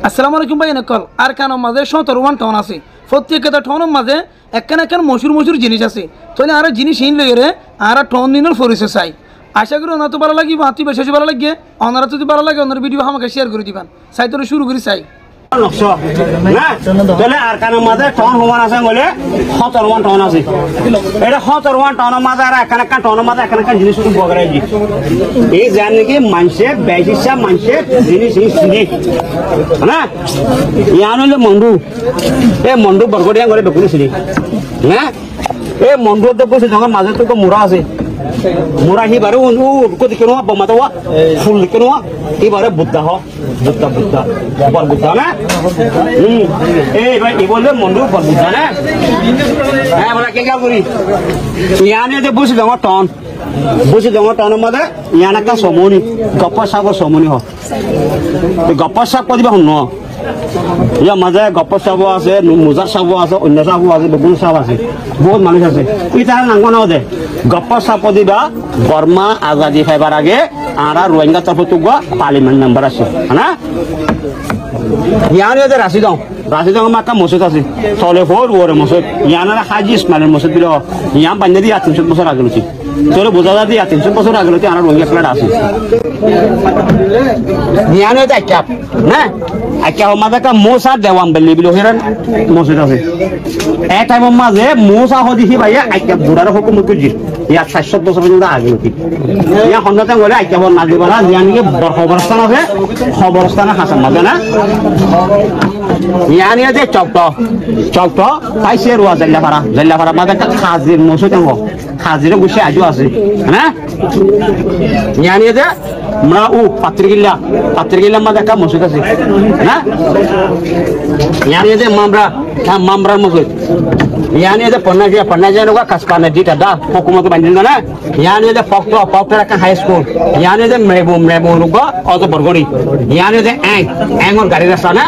আসসালামু আলাইকুম ভাই নকল আর কানো মাঝে 17 টন আছে প্রত্যেকটা টনের মাঝে একখান একখান মশুর জিনিস আছে তাহলে আর জিনিস হিন লইরে আর টন দিনের ফরিসে চাই আশা করি ওনার তো ভালো লাগিব হাতি বেশি ভালো লাগে ওনারা যদি ভালো লাগে ওনার ভিডিও আমাকে শেয়ার করে দিবেন চাই তো শুরু করি চাই আর কারণ মাঝে টন সমান আছে বলে 17 টন আছে এটা 17 টনের মাঝে আর এখানে একটা টনের মাঝে এখানে একটা জিনিস বগড়াই দি এই জান নাকি মানুষে বেশিসা মানুষে জিনিস চিনি না ইয়ান হলে মন্ডু এই মন্ডু বরগড়িয়া গলে বেকুনি চিনি না এই মন্ডু তো বসে যখন মাঝে তো মোড়া আছে মোড়া হি বারে কদি কেন বমাতোয়া ফুল কেন এবারে বুদ্ধা হ বুদ্ধা বুদ্ধা বল বুদ্ধা না এই ভাই কি বলবে মন্ডু বল বুদ্ধা না হ্যাঁ আমরা কে কা করি ইয়ানে যে বসে যখন টন বসে যখন টনের মধ্যে ইয়ান একটা সমনি গপ্পা সাগর সমনি হ গপ্পা সাগ কদিবা শুন ইয়ার মাঝে গপ্পা সাব আছে মোজার সাব আছে অন্য সাব আছে বেগুন সাব আছে বহুত মানুষ আছে এই তার নাঙ্গ নাও দে গপ্পা সাপ দিবা বর্মা আজাদি খাইবার আগে আর রোহিঙ্গা তরফ পার্লিমেন্ট মেম্বার আছে না ইয়ার রাশি দাও আমার একটা মসজিদ আছে চলে ফোর ওরে মসজিদ ইয়ানার হাজি ইসমাইলের মসজিদ দিল ইয়াম বান্ধে দিয়ে 300 বছর আগে লুচি তোর বোঝা দিয়ে 300 বছর আগে লুচি আর রোহিঙ্গা প্লেট আছে ইয়ানে আইকাপ না আইকাপ মাঝে একটা মোসা দেওয়াম বেলি বিলো হেরান মসজিদ আছে এক টাইমের মাঝে মোসা হদিহি ভাইয়া আইকাপ বুড়ার হুকুম করছি ইয়ার 700 বছর পর্যন্ত আগে লুচি ইয়া সন্ধ্যাতে বলে আইকাপ না দিবালা ইয়ানিকে খবরস্থান আছে খবরস্থানে হাসান মাঝে না ইয়ানিয়া যে চকট পাইছে রুয়া জাল্লাপাড়া মাঝে একটা খাজির মসজিদ খাজিরে বসে আজও আছে হ্যাঁ ইয়ানিয়া যে আমরা পাত্রিকিল্লা মাঝে একটা মসজিদ আছে হ্যাঁ ইয়ানিয়া যে মামরার মসজিদ ইয়ানিয়া যে পন্নাজিয়া নৌকা কাসপানা দিটা দা হুকুমত বান্ধিল না ইয়ানিয়া যে পক্টর একটা হাই স্কুল ইয়ানিয়া যে মেবু নৌকা অত বরগড়ি ইয়ানিয়া যে এঙর গাড়ি রাস্তা না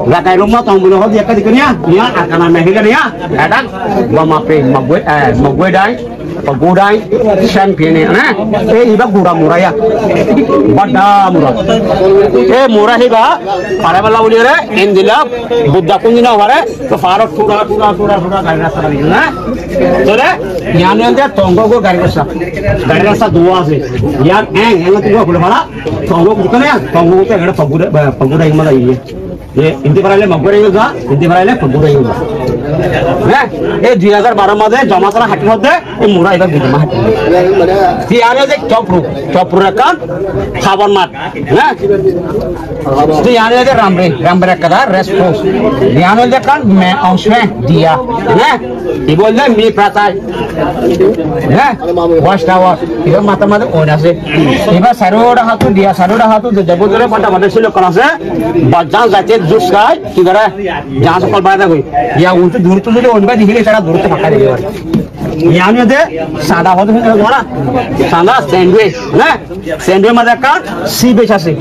Gakai rumah tahun bulan hodi akan dikenya, dia akan ambil dia, ada, gua maafin, magwe dai, pagudai, champion ni, na, iba gura murah ya, bada murah, murah hiba, para bala ulire, indila, buddha kunjina wara, to farok tura gari rasa kali, na, so deh, yang ni dia tonggo gua gari rasa dua sih, yang tu gua boleh mana, tonggo bukan ya, tonggo tu ada paguda yang mana ini. ये इंती भराले मगुरे युगा इंती भराले पगुरे युगा ना ये 2012 मध्ये जमा करा हाटी मध्ये ये मुरा इधर बिजमा हाटी ती आने जे चॉपरू रकान खाबर मात ना ती आने जे रामरे कदा रेस्पोंस ती आने जे कान मैं अंशमें दिया ना ये बोलने मी प्राताय ना वॉच टावर इधर माता माता ओना से ये बस सरोड़ा हाथू जब उधर पटा बदल से लोग करा से बच्चा जाते जुस का किधर है जहाँ से कल बात है कोई या उनसे दूर तो मुझे उनका दिखने सारा दूर से पकड़ लिया यहाँ में दे सादा हो तो हमारा सादा सैंडविच ना सैंडविच में देखा सी बेचा से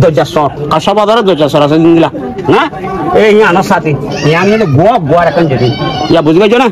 2000 का सब आधार 2000 से निकला ना ये यहाँ ना साथी यहाँ में गोवा रखन जरूरी या बुझ गए जो ना